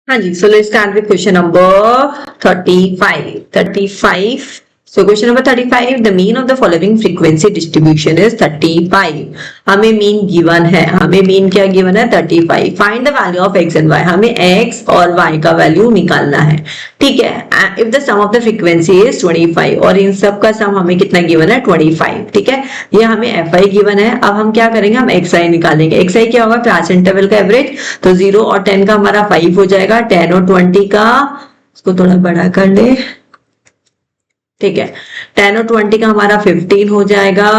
हाँ जी, so let's start with question number 35. So question number 35, the mean of the following frequency distribution is 35. हमें mean given है, हमें mean क्या given है 35. Find the value of x and y. हमें x और y का value निकालना है, ठीक है. If the sum of the frequency is 25 और इन सब का sum हमें कितना given है 25, ठीक है. ये हमें fi given है. अब हम क्या करेंगे, हम xi निकालेंगे. xi क्या होगा, क्लास इंटरवल का एवरेज. तो 0 और 10 का हमारा 5 हो जाएगा. 10 और 20 का, इसको थोड़ा बड़ा कर ले, ठीक है. 10 और 20 का हमारा 15 हो जाएगा.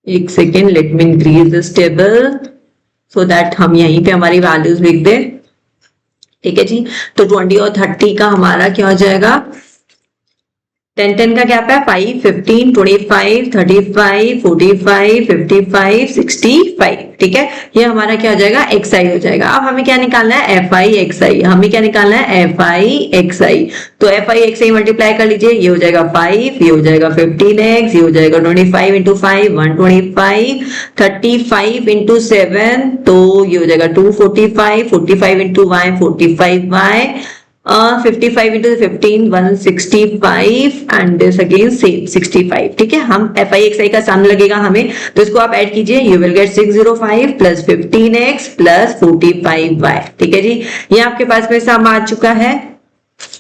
एक second, let me increase this table so that हम यहीं पे हमारी वैल्यूज लिख दे, ठीक है जी. तो 20 और 30 का हमारा क्या हो जाएगा, 10 का क्या है 5, 15, 25, 35, 45, 55, 65, ठीक है. ये हमारा क्या हो जाएगा, xi हो जाएगा. अब हमें क्या निकालना है, fi xi. हमें क्या निकालना है, fi xi. तो fi xi मल्टीप्लाई कर लीजिए, ये हो जाएगा 5, ये हो जाएगा 15x, ये हो जाएगा 25 इंटू 5 125, 35 इंटू 7 तो ये हो जाएगा 245, 45 into y 45y, 55 into 15 165 and this again same 65, ठीक है. हम fi xi का सम लगेगा हमें, तो इसको आप ऐड कीजिए, you will get 605 plus 15x plus 45y, ठीक है जी. ये आपके पास में सम आ चुका है.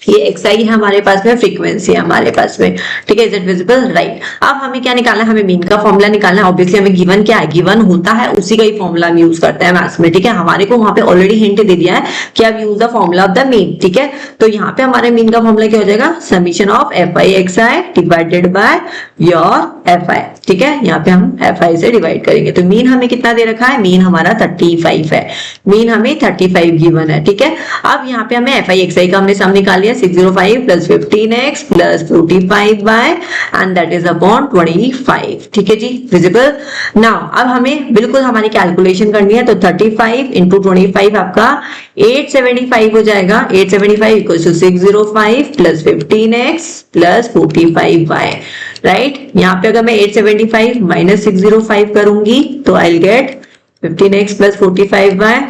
ये xi है हमारे पास में, फ्रीक्वेंसी है हमारे पास में, ठीक है. Is it visible, right. अब हमें क्या निकालना है, हमें मीन का फॉर्मूला निकालना है. ऑब्वियसली हमें गिवन क्या है, गिवन होता है उसी का ही फॉर्मूला हम यूज करते हैं मैथ्स में, ठीक है. हमारे को वहां पे ऑलरेडी हिंट दे दिया है कि आप use the formula of the mean, ठीक है. तो यहाँ पे हमारे मीन का फॉर्मूला क्या हो जाएगा, summation of fi xi divided by your fi, ठीक है. यहाँ पे हम fi से डिवाइड करेंगे. तो मीन हमें कितना दे रखा है, मीन हमारा 35 है. मीन हमें 35 गिवन है, ठीक है. अब यहाँ पे हमें fi xi का हमने सम निकाल लिया, 605 plus 15x plus 45y and that is upon 25, ठीक है जी. विजिबल. नाउ अब हमें बिल्कुल हमारी कैलकुलेशन करनी है. तो 35 इंटू 25 आपका 875 हो जाएगा. 875 equal to 605 plus 15x plus 45y, right. यहाँ पे अगर मैं 875 माइनस 605 करूंगी तो I will get 15x plus 45y,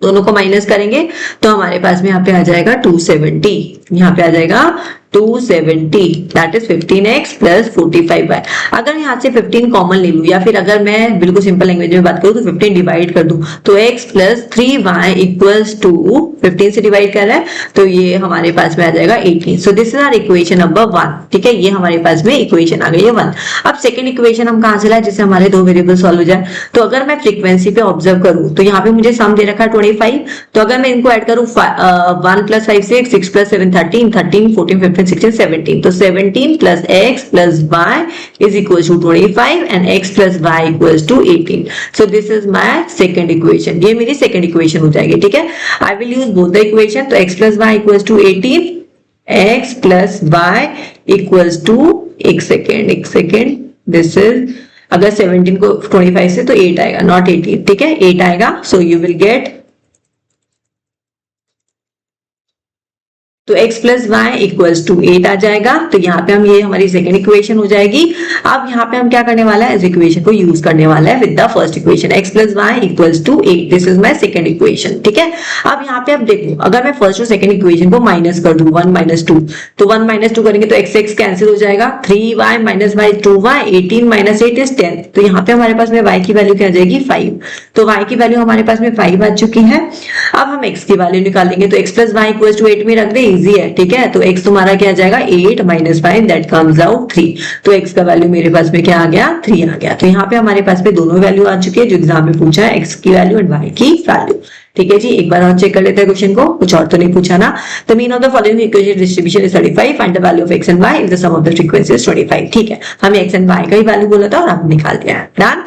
दोनों को माइनस करेंगे तो हमारे पास में यहाँ पे आ जाएगा 270. यहाँ पे आ जाएगा 270, that is 15x plus 45y. अगर यहाँ से 15 कॉमन ले लूं या फिर अगर मैं बिल्कुल सिंपल लैंग्वेज में बात करूं तो 15 डिवाइड कर दूं तो x plus 3y equals to 15 से डिवाइड कर रहा है तो ये हमारे पास में आ जाएगा 18. So this is our equation number 1, ठीक है. ये हमारे पास में इक्वेशन आ गई है 1. अब सेकंड इक्वेशन हम कहां से लाए, जिससे हमारे दो वेरिएबल सॉल्व हो जाए. तो अगर मैं फ्रीक्वेंसी पे ऑब्जर्व करूं तो यहाँ पे मुझे सम दे रखा है 25. तो अगर मैं इनको ऐड करूं 1 प्लस 5 6 प्लस 7 13 13 14 15 16 17, तो 17 plus x plus y is equals to 25 and x plus y equals to 18. So this is my second equation. ये मेरी second equation हो जाएगी, ठीक है. I will use both the equation. तो x plus y equals to 18, x plus y equals to एक second this is अगर 17 को 25 से तो 8 आएगा, not 18, ठीक है. 8 आएगा. So you will get, तो x plus y equals to 8 आ जाएगा. तो यहाँ पे हम, ये हमारी सेकंड इक्वेशन हो जाएगी. अब यहाँ पे हम क्या करने वाला है, इस इक्वेशन को यूज करने वाला है with the first equation, x plus y equals to 8. This is my second equation, ठीक है. अब यहाँ पे आप देखो, अगर मैं फर्स्ट और सेकंड इक्वेशन को माइनस कर दूं 1 माइनस 2, तो 1 माइनस 2 करेंगे तो x कैंसिल हो जाएगा. 3y minus y 2y, 18 minus 8 is 10. तो यहाँ पे हमारे पास में y की वैल्यू क्या आ जाएगी 5. तो y की वैल्यू हमारे पास में 5 आ चुकी है. अब हम x की वैल्यू निकालेंगे. तो x plus y equals to 8 में रख दे, इजी है, ठीक है. तो x तुम्हारा क्या आ जाएगा 8 माइनस 5 दैट कम्स आउट 3. तो x का वैल्यू मेरे पास में क्या आ गया 3 आ गया. तो यहाँ पे हमारे पास में दोनों वैल्यू आ चुकी है जो एग्जाम में पूछा है, x की वैल्यू एंड y की वैल्यू, ठीक है जी. एक बार और चेक कर लेते हैं क्वेश्चन को, कुछ और तो नहीं पूछा ना. The mean of the following equation distribution is 35, find the value of x and y if the sum of the frequency is 25, ठीक है. हमें x एंड y का ही वैल्यू बोला था और हमने निकाल दिया है. डन.